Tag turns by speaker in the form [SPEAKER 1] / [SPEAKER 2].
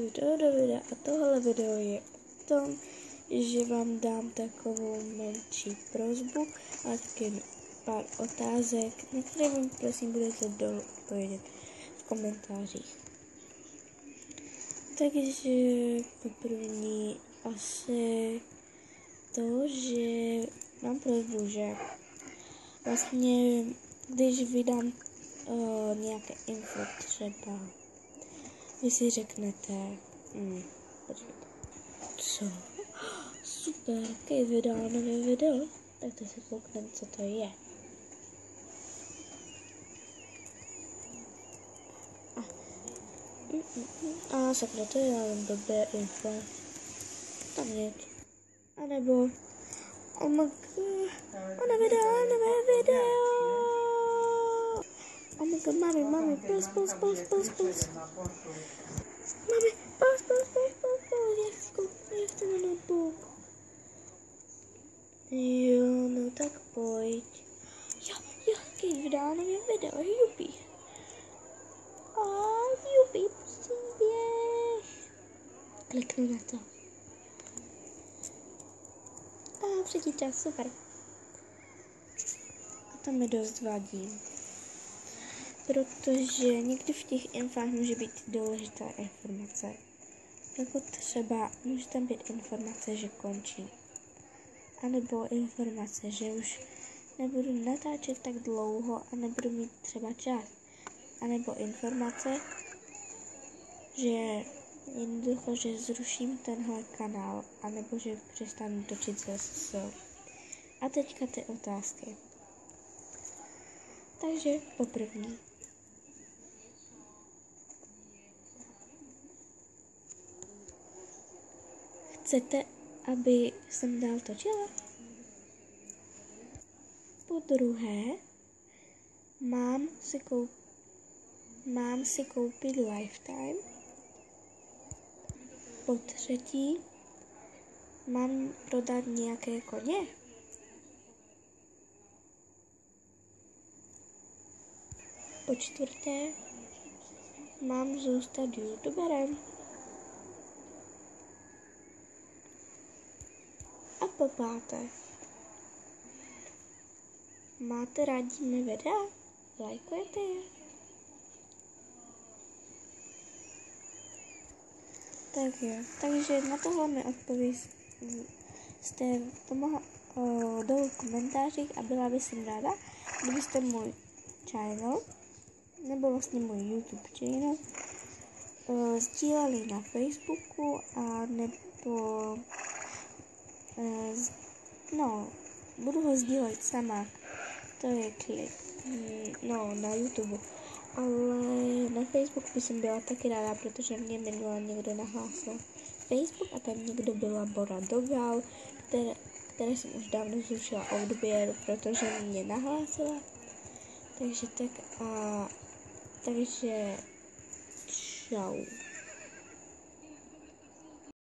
[SPEAKER 1] do videa a tohle video je o tom, že vám dám takovou menší prosbu a taky pár otázek, na které vám prosím budete dolů odpovědět v komentářích. Takže poprvé asi to, že mám prosbu, že vlastně když vydám nějaké info třeba, vy si řeknete, počkejte, co? Super, Kate vydal nové video, tak to si koukneme, co to je. Sakra, to je jenom dobré info. Tam nic. A nebo ona vydala nové video. Mami, plus. Mami, plus, jak chci na notebook. Jo, no tak pojď. Jo, Kate vydala nové video, jupi. Jupi, příběh. Kliknu na to. Třetí čas, super. A to mi dost vadí. Protože někdy v těch infách může být důležitá informace. Jako třeba může tam být informace, že končí. A nebo informace, že už nebudu natáčet tak dlouho a nebudu mít třeba čas. A nebo informace, že jednoducho, že zruším tenhle kanál, anebo že přestanu točit zase. A teďka ty otázky. Takže poprvé. Chcete, aby jsem dál točila? Po druhé, mám si koupit Lifetime. Po třetí, mám prodat nějaké koně. Po čtvrté, mám zůstat youtuberem. A po páté, máte rádi mé videa? Lajkujete je? Tak jo, takže na tohle mi odpovíste dolů v komentářích a byla bych jsem ráda, kdybyste můj channel, nebo vlastně můj YouTube channel, sdíleli na Facebooku a nebo budu ho sdílet sama, to je klip, na YouTube. Ale na Facebooku by jsem byla taky ráda, protože mě minule někdo nahlásil Facebook a tam někdo byla Bora Dogal, které jsem už dávno zrušila odběr, protože mě nahlásila. Takže čau.